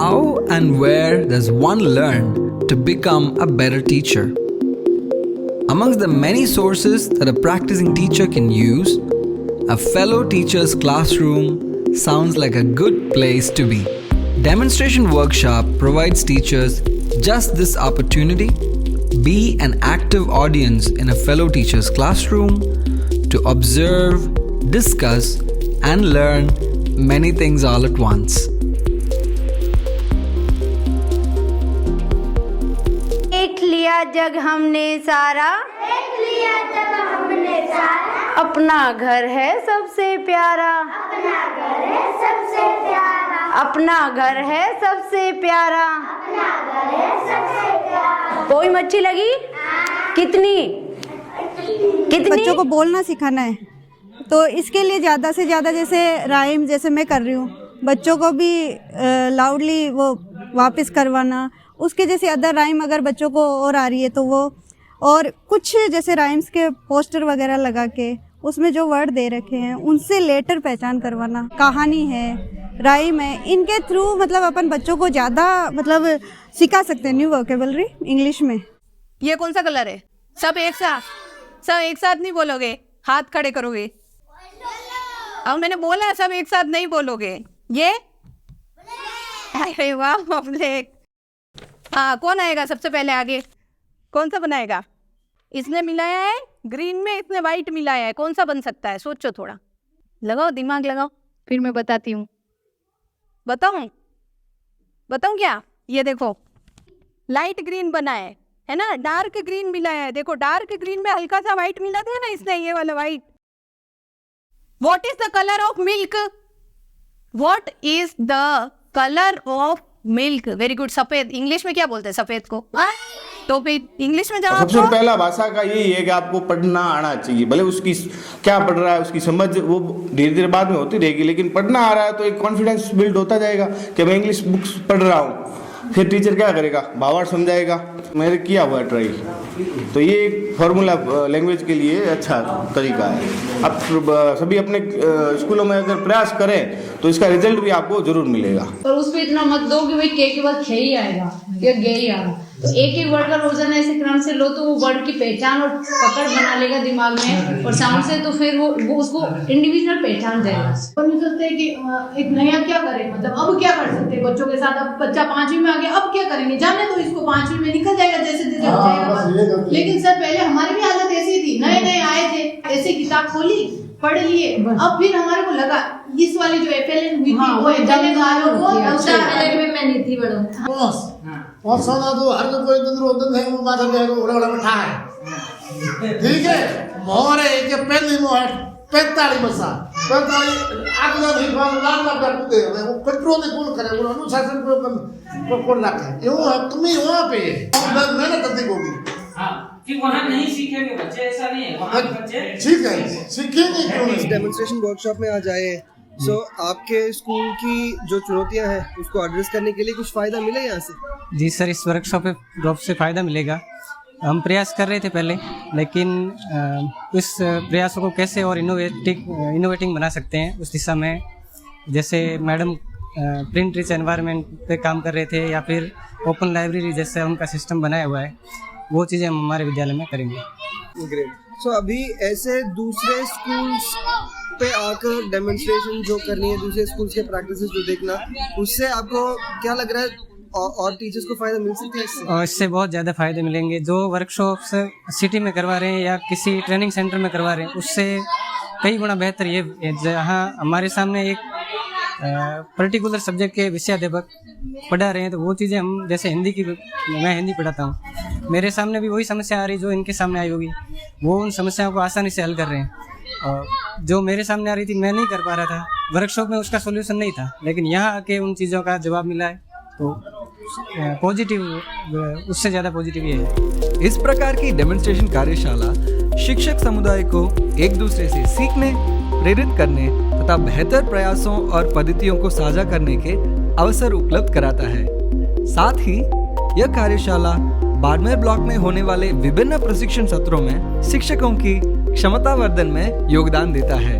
How and where does one learn to become a better teacher? Amongst the many sources that a practicing teacher can use, a fellow teacher's classroom sounds like a good place to be. Demonstration Workshop provides teachers just this opportunity. Be an active audience in a fellow teacher's classroom to observe, discuss, and learn many things all at once. देख लिया जग हमने सारा, अपना घर है सबसे प्यारा, अपना घर है सबसे प्यारा। कोई मच्छी लगी? कितनी? बच्चों को बोलना सिखाना है, तो इसके लिए ज़्यादा से ज़्यादा जैसे राइम जैसे मैं कर रही हूँ, बच्चों को भी लाउडली वो वापस करवाना। उसके जैसे अदर राइम अगर बच्चों को और आ रही है तो वो, और कुछ जैसे राइम्स के पोस्टर वगैरह लगा के उसमें जो वर्ड दे रखे हैं उनसे लेटर पहचान करवाना। कहानी है, राइम है, इनके थ्रू मतलब अपन बच्चों को ज़्यादा मतलब सिखा सकते हैं न्यू वोकेबलरी इंग्लिश में। ये कौन सा कलर है? सब एक साथ नहीं बोलोगे, हाथ खड़े करोगे। अब मैंने बोला है सब एक साथ नहीं बोलोगे। ये अरे वाह ब्लैक। हाँ, कौन आएगा सबसे पहले आगे? कौन सा बनाएगा? इसने मिलाया है ग्रीन में, इसने वाइट मिलाया है, कौन सा बन सकता है? सोचो, थोड़ा लगाओ, दिमाग लगाओ, फिर मैं बताती हूँ। बताऊँ क्या? ये देखो, लाइट ग्रीन बना है ना, डार्क ग्रीन मिलाया है। देखो, डार्क ग्रीन में हल्का सा वाइट मिला था ना इसने, ये वाला white. What is the colour of milk? What is the colour of milk? Very good. सफेद इंग्लिश में क्या बोलते हैं सफेद को? तो फिर इंग्लिश में जवाब। सबसे पहला भाषा का यही है कि आपको पढ़ना आना चाहिए। भले उसकी क्या पढ़ रहा है, उसकी समझ वो धीरे धीरे बाद में होती रहेगी, लेकिन पढ़ना आ रहा है तो एक कॉन्फिडेंस बिल्ड होता जाएगा कि मैं इंग्लिश बुक्स पढ़ रहा हूँ। फिर टीचर क्या करेगा? भावार्थ समझाएगा। मैंने किया हुआ ट्राई, तो ये एक फॉर्मूला लैंग्वेज के लिए अच्छा तरीका है। अब सभी अपने स्कूलों में अगर प्रयास करें तो इसका रिजल्ट भी आपको जरूर मिलेगा। पर उस पर इतना मत दो कि भाई के बाद खे ही आएगा या गे ही आएगा। तो एक एक वर्ड का रोजाना ऐसे क्रम से लो तो वो वर्ड की पहचान और पकड़ बना लेगा दिमाग में, और साउंड से तो फिर वो उसको इंडिविजुअल पहचान जाएगा। हम सोचते हैं कि एक नया क्या करें, मतलब अब क्या कर सकते हैं बच्चों के साथ। अब बच्चा 5वीं में आ गया, अब क्या करेंगे? जाने तो इसको 5वीं में निकल जाएगा जैसे जैसे हो जाएगा। लेकिन सर पहले हमारी भी हालत ऐसी थी, नए आए थे, ऐसे किताब खोली, पढ़ लिए। अब फिर हमारे को लगा इस वाली जो FLN हुई थी वो FLN वालों को में मैं नहीं थी बड़ो और सोना तो हर कोई दिन है वो माथा में उड़ा बैठा है। ठीक है, मोहरे के पहली मोहर 45 बसा 45 आगला नहीं बाल लाल कर दे वो कंट्रोल कौन करे, वो अनुशासन को कौन रखे। ये वो तुम ही वहां पे मेहनत करती होगी। हां, कि वहां नहीं सीखेंगे बच्चे, ऐसा नहीं है। वहां बच्चे ठीक है, सीखेंगे क्यों नहीं? डेमोन्स्ट्रेशन वर्कशॉप में आ जाए। सो आपके स्कूल की जो चुनौतियां हैं उसको एड्रेस करने के लिए कुछ फ़ायदा मिले यहाँ से? जी सर, इस वर्कशॉप पे से फ़ायदा मिलेगा। हम प्रयास कर रहे थे पहले, लेकिन इस प्रयासों को कैसे और इनोवेटिंग बना सकते हैं उस दिशा में, जैसे मैडम प्रिंट रिच एनवायरनमेंट पे काम कर रहे थे, या फिर ओपन लाइब्रेरी जैसे उनका सिस्टम बनाया हुआ है, वो चीज़ें हम हमारे विद्यालय में करेंगे। ग्रेट। सो अभी ऐसे दूसरे स्कूल्स पे आकर डेमोन्स्ट्रेशन जो करनी है, दूसरे स्कूल्स के प्रैक्टिसेस जो देखना, उससे आपको क्या लग रहा है और टीचर्स को फ़ायदा मिल सकता है इससे? और इससे बहुत ज़्यादा फ़ायदे मिलेंगे। जो वर्कशॉप्स सिटी में करवा रहे हैं या किसी ट्रेनिंग सेंटर में करवा रहे हैं, उससे कई गुना बेहतर ये जहाँ हमारे सामने एक पर्टिकुलर सब्जेक्ट के विषयाध्यापक पढ़ा रहे हैं, तो वो चीज़ें हम जैसे हिंदी की, मैं हिंदी पढ़ाता हूँ, मेरे सामने भी वही समस्या आ रही जो इनके सामने आई होगी, वो उन समस्याओं को आसानी से हल कर रहे हैं। और जो मेरे सामने आ रही थी मैं नहीं कर पा रहा था, वर्कशॉप में उसका सॉल्यूशन नहीं था, लेकिन यहाँ आके उन चीज़ों का जवाब मिला है, तो पॉजिटिव, उससे ज़्यादा पॉजिटिव ये है। इस प्रकार की डेमोन्स्ट्रेशन कार्यशाला शिक्षक समुदाय को एक दूसरे से सीखने, प्रेरित करने तथा बेहतर प्रयासों और पद्धतियों को साझा करने के अवसर उपलब्ध कराता है। साथ ही यह कार्यशाला बाड़मेर ब्लॉक में होने वाले विभिन्न प्रशिक्षण सत्रों में शिक्षकों की क्षमतावर्धन में योगदान देता है।